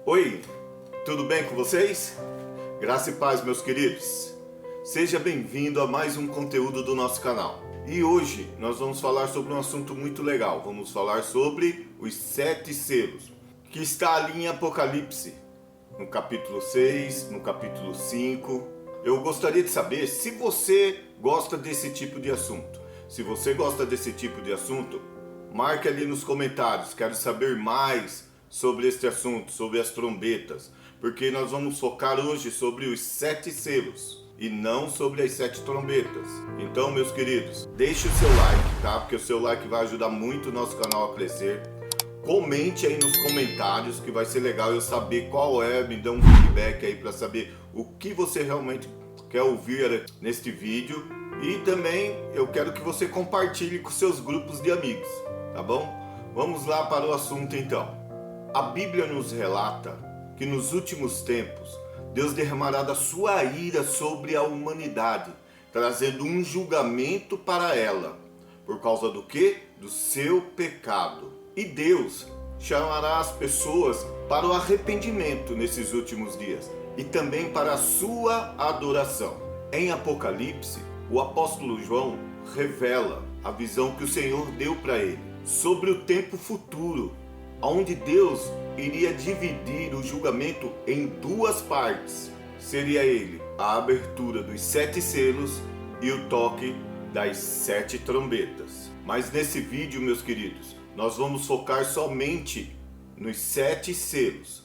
Oi, tudo bem com vocês? Graça e paz, meus queridos. Seja bem-vindo a mais um conteúdo do nosso canal. E hoje nós vamos falar sobre um assunto muito legal. Vamos falar sobre os 7 selos, que está ali em Apocalipse, no capítulo 6, no capítulo 5. Eu gostaria de saber se você gosta desse tipo de assunto. Se você gosta desse tipo de assunto, marque ali nos comentários. Quero saber mais sobre este assunto, sobre as trombetas, porque nós vamos focar hoje sobre os 7 selos e não sobre as 7 trombetas. Então, meus queridos, deixe o seu like, tá? Porque o seu like vai ajudar muito o nosso canal a crescer. Comente aí nos comentários, que vai ser legal eu saber qual é, me dê um feedback aí para saber o que você realmente quer ouvir neste vídeo. E também eu quero que você compartilhe com seus grupos de amigos, tá bom? Vamos lá para o assunto então. A Bíblia nos relata que nos últimos tempos Deus derramará da sua ira sobre a humanidade, trazendo um julgamento para ela. Por causa do quê? Do seu pecado. E Deus chamará as pessoas para o arrependimento nesses últimos dias e também para a sua adoração. Em Apocalipse, o apóstolo João revela a visão que o Senhor deu para ele sobre o tempo futuro, onde Deus iria dividir o julgamento em 2 partes. Seria ele a abertura dos 7 selos e o toque das 7 trombetas. Mas nesse vídeo, meus queridos, nós vamos focar somente nos 7 selos,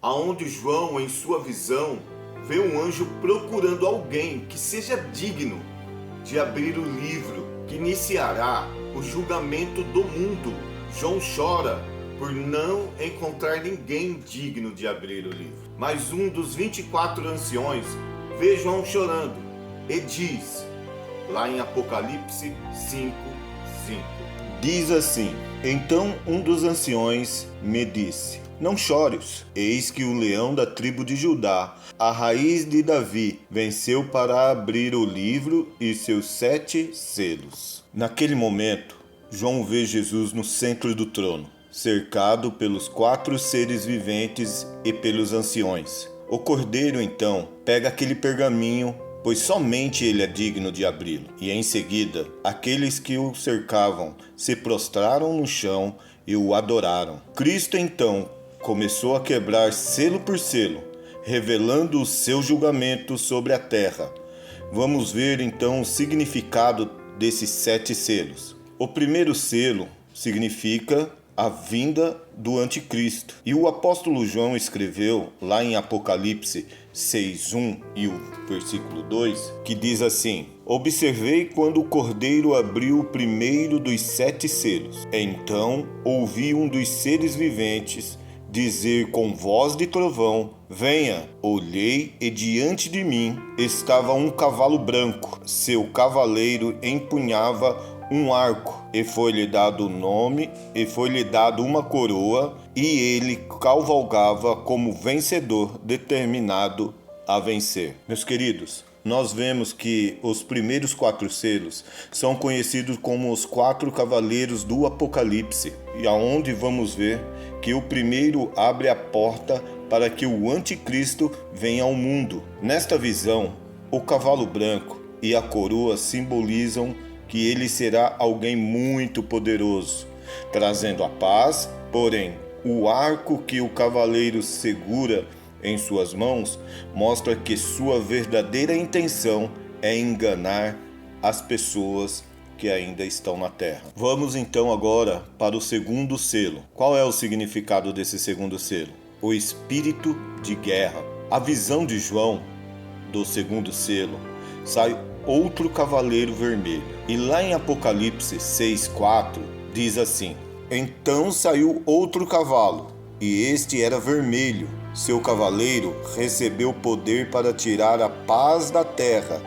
aonde João, em sua visão, vê um anjo procurando alguém que seja digno de abrir o livro que iniciará o julgamento do mundo. João chora por não encontrar ninguém digno de abrir o livro. Mas um dos 24 anciões vê João chorando e diz, lá em Apocalipse 5:5, diz assim: Então um dos anciões me disse: Não chores, eis que o leão da tribo de Judá, a raiz de Davi, venceu para abrir o livro e seus 7 selos. Naquele momento, João vê Jesus no centro do trono, cercado pelos 4 seres viventes e pelos anciões. O cordeiro então pega aquele pergaminho, pois somente ele é digno de abri-lo. E em seguida, aqueles que o cercavam se prostraram no chão e o adoraram. Cristo então começou a quebrar selo por selo, revelando o seu julgamento sobre a terra. Vamos ver então o significado desses 7 selos. O primeiro selo significa a vinda do anticristo. E o apóstolo João escreveu lá em Apocalipse 6:1 e o versículo 2, que diz assim: Observei quando o cordeiro abriu o primeiro dos 7 selos. Então ouvi um dos seres viventes dizer com voz de trovão: Venha. Olhei e diante de mim estava um cavalo branco. Seu cavaleiro empunhava um arco, e foi-lhe dado nome, e foi-lhe dado uma coroa, e ele cavalgava como vencedor, determinado a vencer. Meus queridos, nós vemos que os primeiros 4 selos são conhecidos como os 4 cavaleiros do Apocalipse, e aonde vamos ver que o primeiro abre a porta para que o anticristo venha ao mundo. Nesta visão, o cavalo branco e a coroa simbolizam que ele será alguém muito poderoso, trazendo a paz. Porém, o arco que o cavaleiro segura em suas mãos mostra que sua verdadeira intenção é enganar as pessoas que ainda estão na terra. Vamos então agora para o segundo selo. Qual é o significado desse segundo selo? O espírito de guerra. A visão de João do segundo selo sai outro cavaleiro vermelho. E lá em Apocalipse 6:4 diz assim: Então saiu outro cavalo, e este era vermelho. Seu cavaleiro recebeu poder para tirar a paz da terra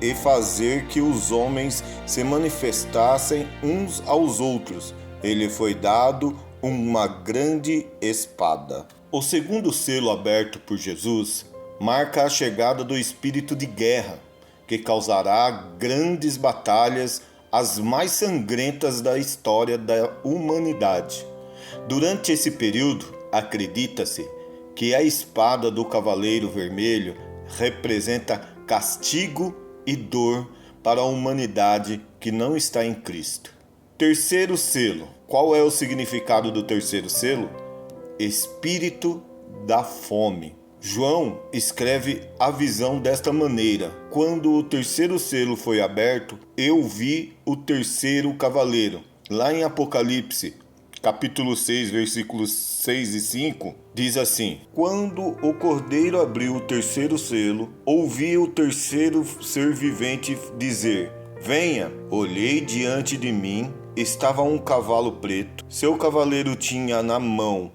e fazer que os homens se manifestassem uns aos outros. Ele foi dado uma grande espada. O segundo selo aberto por Jesus marca a chegada do espírito de guerra, que causará grandes batalhas, as mais sangrentas da história da humanidade. Durante esse período, acredita-se que a espada do Cavaleiro Vermelho representa castigo e dor para a humanidade que não está em Cristo. Terceiro selo. Qual é o significado do terceiro selo? Espírito da fome. João escreve a visão desta maneira: quando o terceiro selo foi aberto, eu vi o terceiro cavaleiro. Lá em Apocalipse, capítulo 6, versículos 6 e 5, diz assim: quando o cordeiro abriu o terceiro selo, ouvi o terceiro ser vivente dizer: venha. Olhei diante de mim, estava um cavalo preto. Seu cavaleiro tinha na mão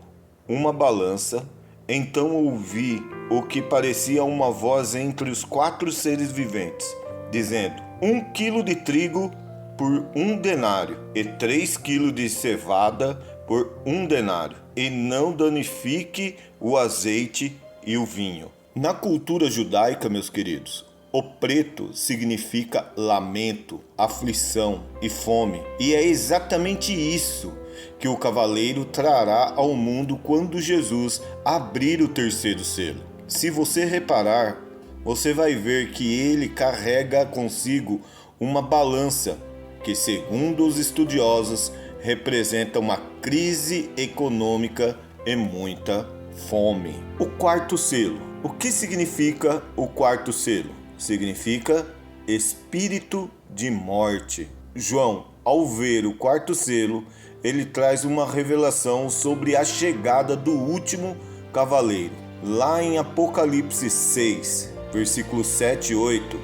uma balança. Então ouvi o que parecia uma voz entre os 4 seres viventes, dizendo: 1 quilo de trigo por 1 denário, e 3 quilos de cevada por 1 denário, e não danifique o azeite e o vinho. Na cultura judaica, meus queridos, o preto significa lamento, aflição e fome, e é exatamente isso que o cavaleiro trará ao mundo quando Jesus abrir o terceiro selo. Se você reparar, você vai ver que ele carrega consigo uma balança que, segundo os estudiosos, representa uma crise econômica e muita fome. O quarto selo. O que significa o quarto selo? Significa espírito de morte. João, ao ver o quarto selo, ele traz uma revelação sobre a chegada do último cavaleiro. Lá em Apocalipse 6, versículos 7 e 8,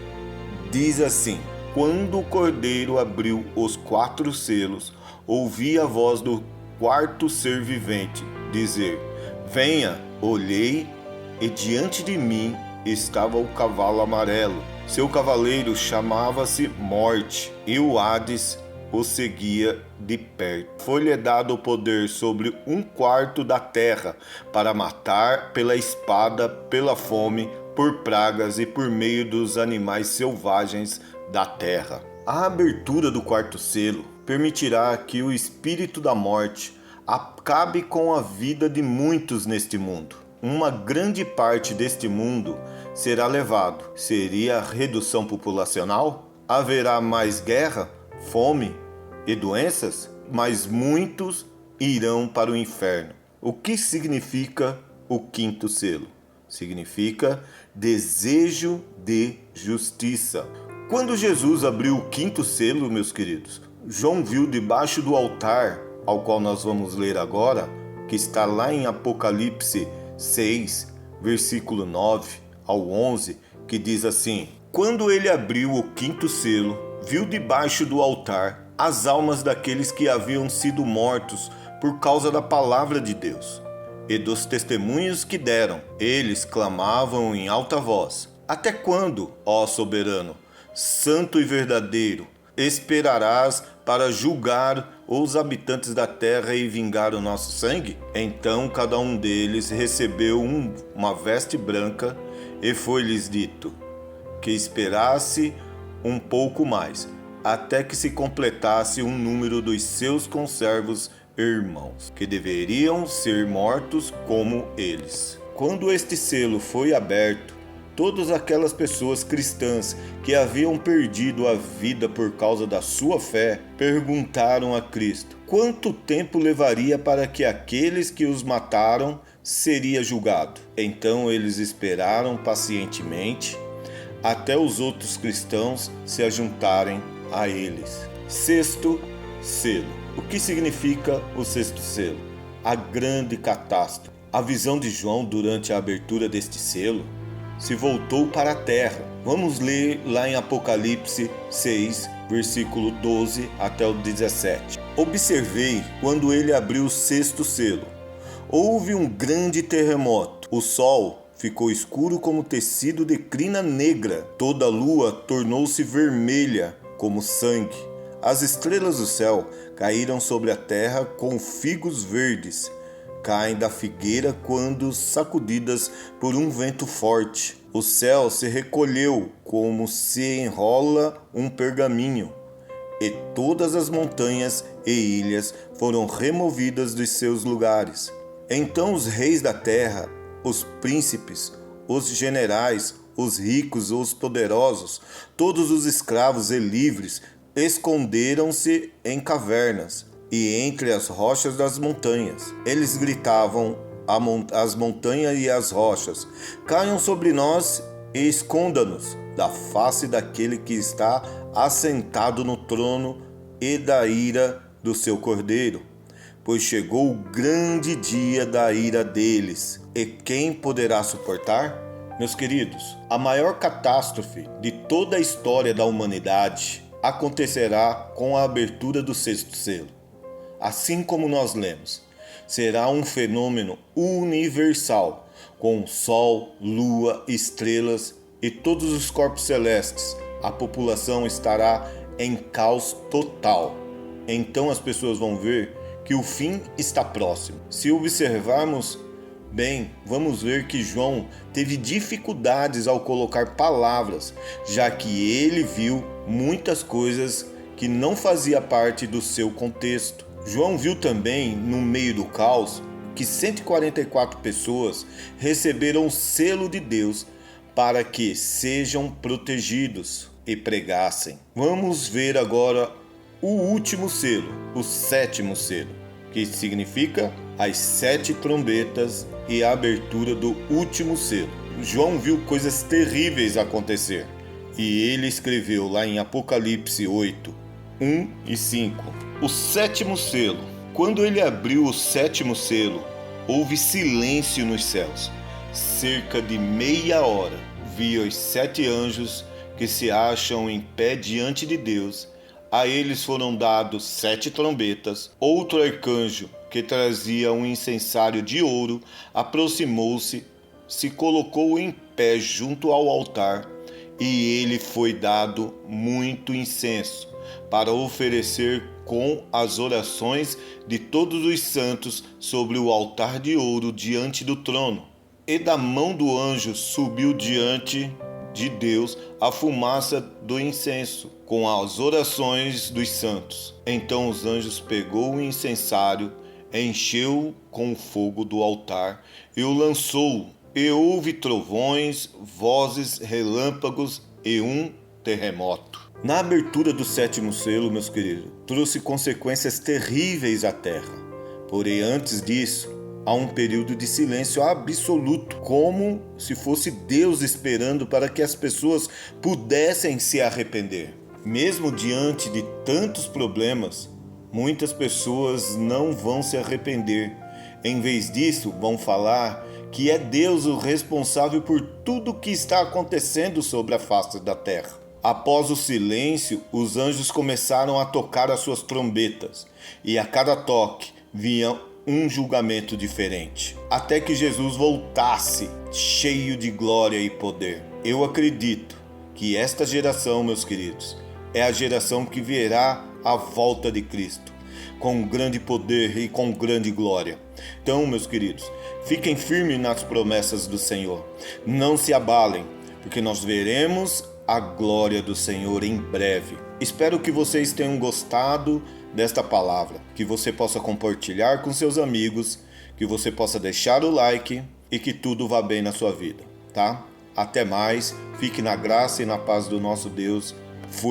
diz assim: quando o cordeiro abriu os 4 selos, ouvi a voz do quarto ser vivente dizer: venha. Olhei e diante de mim estava o cavalo amarelo. Seu cavaleiro chamava-se Morte, e o Hades o seguia de perto. Foi-lhe dado o poder sobre 1/4 da terra, para matar pela espada, pela fome, por pragas e por meio dos animais selvagens da terra. A abertura do quarto selo permitirá que o espírito da morte acabe com a vida de muitos neste mundo. Uma grande parte deste mundo será levado. Seria a redução populacional? Haverá mais guerra, fome e doenças? Mas muitos irão para o inferno. O que significa o quinto selo? Significa desejo de justiça. Quando Jesus abriu o quinto selo, meus queridos, João viu debaixo do altar, ao qual nós vamos ler agora, que está lá em Apocalipse 6, versículo 9 ao 11, que diz assim: quando ele abriu o quinto selo, viu debaixo do altar as almas daqueles que haviam sido mortos por causa da palavra de Deus e dos testemunhos que deram. Eles clamavam em alta voz: até quando, ó soberano, santo e verdadeiro, esperarás para julgar os habitantes da terra e vingar o nosso sangue? Então cada um deles recebeu uma veste branca, e foi-lhes dito que esperasse um pouco mais, até que se completasse um número dos seus conservos irmãos, que deveriam ser mortos como eles. Quando este selo foi aberto, todas aquelas pessoas cristãs que haviam perdido a vida por causa da sua fé perguntaram a Cristo quanto tempo levaria para que aqueles que os mataram seria julgado. Então eles esperaram pacientemente até os outros cristãos se ajuntarem a eles. Sexto selo. O que significa o sexto selo? A grande catástrofe. A visão de João durante a abertura deste selo se voltou para a terra. Vamos ler lá em Apocalipse 6, versículo 12 até o 17. Observei quando ele abriu o sexto selo. Houve um grande terremoto. O sol ficou escuro como tecido de crina negra. Toda a lua tornou-se vermelha como sangue. As estrelas do céu caíram sobre a terra com figos verdes. Caem da figueira quando sacudidas por um vento forte. O céu se recolheu como se enrola um pergaminho, e todas as montanhas e ilhas foram removidas dos seus lugares. Então os reis da terra os príncipes, os generais, os ricos, os poderosos, todos os escravos e livres esconderam-se em cavernas e entre as rochas das montanhas. Eles gritavam às montanhas e às rochas: caiam sobre nós e esconda-nos da face daquele que está assentado no trono e da ira do seu cordeiro. Pois chegou o grande dia da ira deles. E quem poderá suportar? Meus queridos, a maior catástrofe de toda a história da humanidade acontecerá com a abertura do sexto selo. Assim como nós lemos, será um fenômeno universal, com sol, lua, estrelas e todos os corpos celestes. A população estará em caos total. Então as pessoas vão ver que o fim está próximo. Se observarmos bem, vamos ver que João teve dificuldades ao colocar palavras, já que ele viu muitas coisas que não fazia parte do seu contexto. João viu também, no meio do caos, que 144 pessoas receberam o selo de Deus para que sejam protegidos e pregassem. Vamos ver agora o último selo, o sétimo selo, que significa as 7 trombetas e a abertura do último selo. João viu coisas terríveis acontecer e ele escreveu lá em Apocalipse 8, 1 e 5. O sétimo selo. Quando ele abriu o sétimo selo, houve silêncio nos céus. Cerca de meia hora, vi os 7 anjos que se acham em pé diante de Deus. A eles foram dados 7 trombetas. Outro arcanjo, que trazia um incensário de ouro, aproximou-se, se colocou em pé junto ao altar, e ele foi dado muito incenso, para oferecer com as orações de todos os santos sobre o altar de ouro diante do trono. E da mão do anjo subiu diante de Deus a fumaça do incenso, com as orações dos santos. Então os anjos pegou o incensário, encheu com o fogo do altar e o lançou. E houve trovões, vozes, relâmpagos e um terremoto. Na abertura do sétimo selo, meus queridos, trouxe consequências terríveis à terra. Porém, antes disso, há um período de silêncio absoluto, como se fosse Deus esperando para que as pessoas pudessem se arrepender. Mesmo diante de tantos problemas, muitas pessoas não vão se arrepender. Em vez disso, vão falar que é Deus o responsável por tudo que está acontecendo sobre a face da terra. Após o silêncio, os anjos começaram a tocar as suas trombetas, e a cada toque vinha um julgamento diferente, até que Jesus voltasse cheio de glória e poder. Eu acredito que esta geração, meus queridos, é a geração que verá a volta de Cristo, com grande poder e com grande glória. Então, meus queridos, fiquem firmes nas promessas do Senhor. Não se abalem, porque nós veremos a glória do Senhor em breve. Espero que vocês tenham gostado desta palavra, que você possa compartilhar com seus amigos, que você possa deixar o like e que tudo vá bem na sua vida, tá? Até mais, fique na graça e na paz do nosso Deus. Fui.